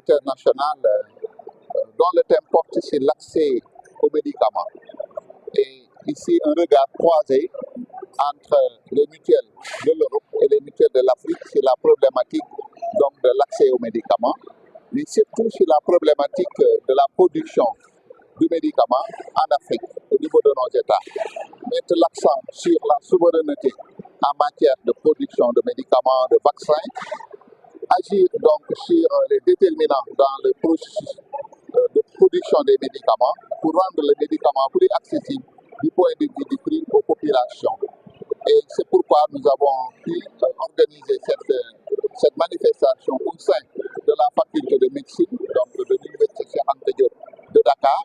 international dont le thème porte sur l'accès aux médicaments. Et ici, un regard croisé entre les mutuelles de l'Europe et les mutuelles de l'Afrique sur la problématique donc, de l'accès aux médicaments, mais surtout sur la problématique de la production du médicament en Afrique, au niveau de nos États. Mettre l'accent sur la souveraineté en matière de production de médicaments, de vaccins, agir donc sur les déterminants dans le processus de production des médicaments pour rendre les médicaments plus accessibles du point de vue du prix aux populations. Et c'est pourquoi nous avons pu organiser cette manifestation au sein de la faculté de médecine, donc de l'Université Cheikh Anta Diop de Dakar.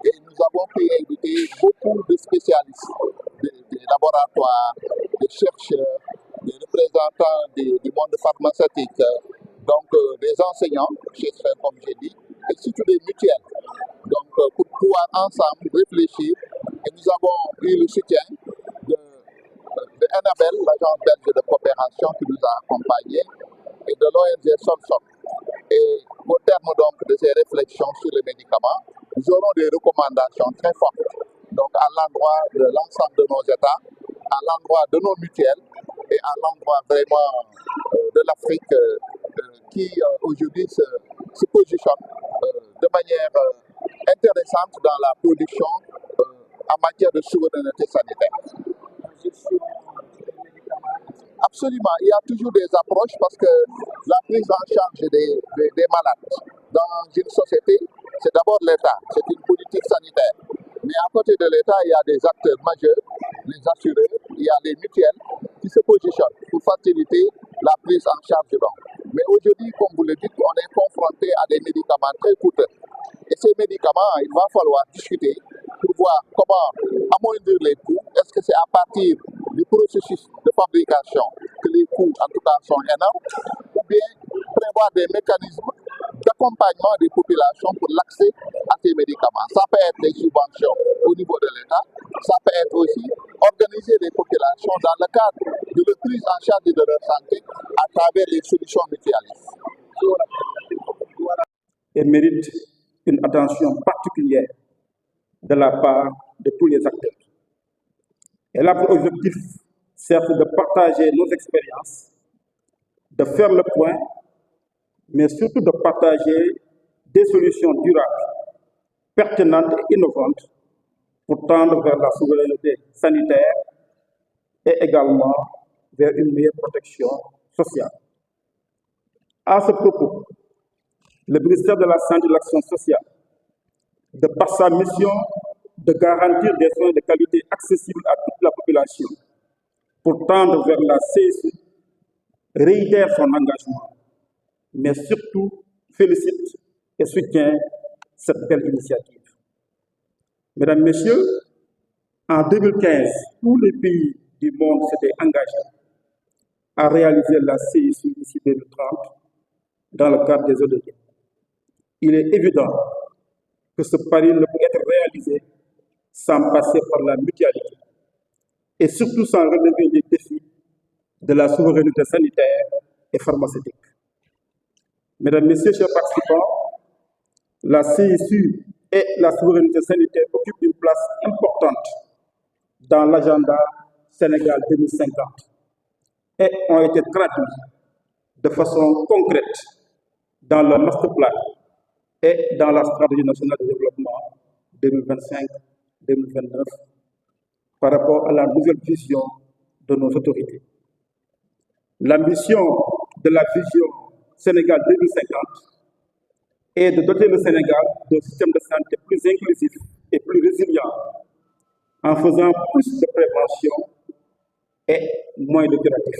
Et nous avons pu inviter beaucoup de spécialistes, des laboratoires, des chercheurs, des représentants du monde pharmaceutique, donc des enseignants, chercheurs comme j'ai dit, et surtout des mutuelles. Donc pour pouvoir ensemble réfléchir, et nous avons eu le soutien de Enabel, l'agence belge de coopération qui nous a accompagnés, et de l'ONG Solsoc. Et au terme donc de ces réflexions sur les médicaments, nous aurons des recommandations très fortes, donc à l'endroit de l'ensemble de nos États, à l'endroit de nos mutuelles et à l'endroit vraiment de l'Afrique qui aujourd'hui se positionne de manière intéressante dans la production en matière de souveraineté sanitaire. Absolument, il y a toujours des approches parce que la prise en charge des malades dans une société, c'est d'abord l'État, c'est une politique sanitaire. Mais à côté de l'État, il y a des acteurs majeurs, les assureurs, il y a les mutuelles qui se positionnent pour faciliter la prise en charge. Mais aujourd'hui, comme vous le dites, on est confronté à des médicaments très coûteux. Et ces médicaments, il va falloir discuter pour voir comment amoindrir les coûts. Est-ce que c'est à partir du processus de fabrication que les coûts, en tout cas, sont énormes, ou bien prévoir des mécanismes d'accompagnement des populations pour l'accès à ces médicaments. Ça peut être des subventions au niveau de l'État, ça peut être aussi organiser les populations dans le cadre de la prise en charge de leur santé à travers les solutions mutualistes. Et mérite une attention particulière de la part de tous les acteurs. Elle a pour objectif, certes, de partager nos expériences, de faire le point, mais surtout de partager des solutions durables, pertinentes et innovantes pour tendre vers la souveraineté sanitaire et également vers une meilleure protection sociale. À ce propos, le ministère de la Santé et de l'Action sociale, de par sa mission de garantir des soins de qualité accessibles à toute la population, pour tendre vers la CSU, réitère son engagement, mais surtout félicite et soutient cette belle initiative. Mesdames, Messieurs, en 2015, tous les pays du monde s'étaient engagés à réaliser la CSU d'ici 2030 dans le cadre des ODD. Il est évident que ce pari ne peut être réalisé sans passer par la mutualité et surtout sans relever les défis de la souveraineté sanitaire et pharmaceutique. Mesdames, Messieurs, chers participants, la CSU et la souveraineté sanitaire occupent une place importante dans l'agenda Sénégal 2050 et ont été traduits de façon concrète dans le master plan et dans la stratégie nationale de développement 2025-2029 par rapport à la nouvelle vision de nos autorités. L'ambition de la vision Sénégal 2050 est de doter le Sénégal d'un système de santé plus inclusif et plus résilient en faisant plus de prévention et moins de curatif.